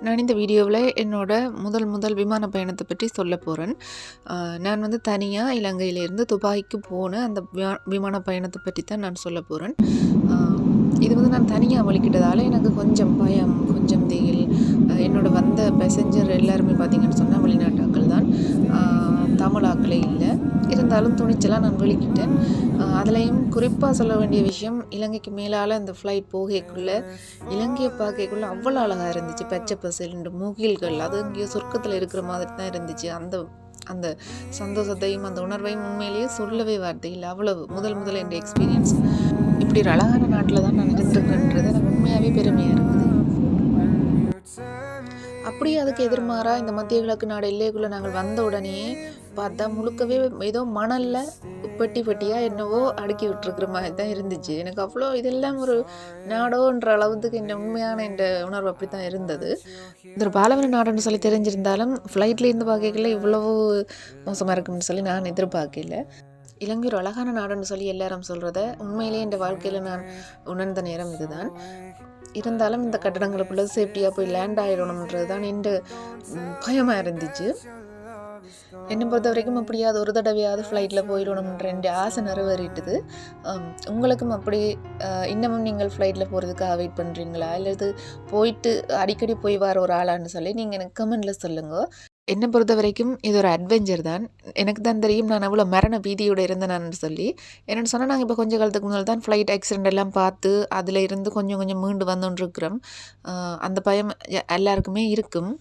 நான் இந்த வீடியோவில் என்னோட முதல் விமான பயணத்தை பற்றி சொல்ல போகிறேன். நான் வந்து தனியாக இலங்கையிலேருந்து துபாய்க்கு போன அந்த விமான பயணத்தை பற்றி தான் நான் சொல்ல போகிறேன். இது வந்து நான் தனியாக வலிக்கிட்டதால் எனக்கு கொஞ்சம் பயம், கொஞ்சம் திகில். என்னோட வந்த பேசஞ்சர் எல்லாருமே பார்த்திங்கன்னு சொன்னால் வெளிநாட்டாக்கள் தான், தமிழாக்களே இல்லை. இருந்தாலும் துணிச்சலாக நான் வெளிக்கிட்டேன். அதுலேயும் குறிப்பாக சொல்ல வேண்டிய விஷயம், இலங்கைக்கு மேலால் இந்த ஃப்ளைட் போகக்குள்ளே இலங்கையை பார்க்கக்குள்ளே அவ்வளோ அழகாக இருந்துச்சு. பச்சை பசேல்ண்டு மூங்கில்கள், அது எங்கேயோ சொர்க்கத்தில் இருக்கிற மாதிரி தான் இருந்துச்சு. அந்த அந்த சந்தோஷத்தையும் அந்த உணர்வையும் உண்மையிலேயே சொல்லவே வார்த்தை இல்லை. அவ்வளவு முதல் என் எக்ஸ்பீரியன்ஸ். இப்படி ஒரு அழகான நாட்டில் தான் நான் இருந்திருக்கிறேன்றது எனக்கு உண்மையாகவே பெருமையாக இருக்குது. அப்படியே அதுக்கு எதிர்மாறாக இந்த மத்திய கிழக்கு நாடு எல்லைக்குள்ளே நாங்கள் வந்த உடனே பார்த்தா முழுக்கவே ஏதோ மணலில் பெட்டியாக என்னவோ அடுக்கி விட்டுருக்குற மாதிரி தான் இருந்துச்சு. எனக்கு அவ்வளோ இதெல்லாம் ஒரு நாடோன்ற அளவுக்கு இந்த உண்மையான இந்த உணர்வு அப்படி தான் இருந்தது. இந்த ஒரு பாலைவன நாடுன்னு சொல்லி தெரிஞ்சிருந்தாலும் ஃப்ளைட்லேருந்து பார்க்கல இவ்வளவு மோசமாக இருக்குன்னு சொல்லி நான் எதிர்பார்க்கல. இலங்கை ஒரு அழகான நாடுன்னு சொல்லி எல்லாரும் சொல்கிறத உண்மையிலேயே இந்த வாழ்க்கையில் நான் உணர்ந்த நேரம் இதுதான். இருந்தாலும் இந்த கட்டடங்களுக்குள்ளே சேஃப்டியாக போய் லேண்ட் ஆகிடணுன்றது தான் இந்த பயமாக இருந்துச்சு. என்னை பொறுத்த வரைக்கும் அப்படியாவது ஒரு தடவையாவது ஃப்ளைட்டில் போயிடணும்ன்ற என் ஆசை நிறைவேறிட்டுது. உங்களுக்கும் அப்படி இன்னமும் நீங்கள் ஃப்ளைட்டில் போகிறதுக்காக வெயிட் பண்ணுறீங்களா, அல்லது போயிட்டு அடிக்கடி போய் வர ஒரு ஆளான்னு சொல்லி நீங்கள் எனக்கு கமெண்டில் சொல்லுங்கள். என்னை பொறுத்த வரைக்கும் இது ஒரு அட்வென்ச்சர் தான். எனக்கு தான் தெரியும் நான் அவ்வளோ மரண பீதியோடு இருந்தேன்னு சொல்லி. என்னென்னு சொன்னால், நாங்கள் இப்போ கொஞ்சம் காலத்துக்கு முன்னால் தான் ஃப்ளைட் ஆக்சிடெண்ட் எல்லாம் பார்த்து அதில் இருந்து கொஞ்சம் மீண்டு வந்துட்டுருக்குறோம். அந்த பயம் எல்லாருக்குமே இருக்கும்.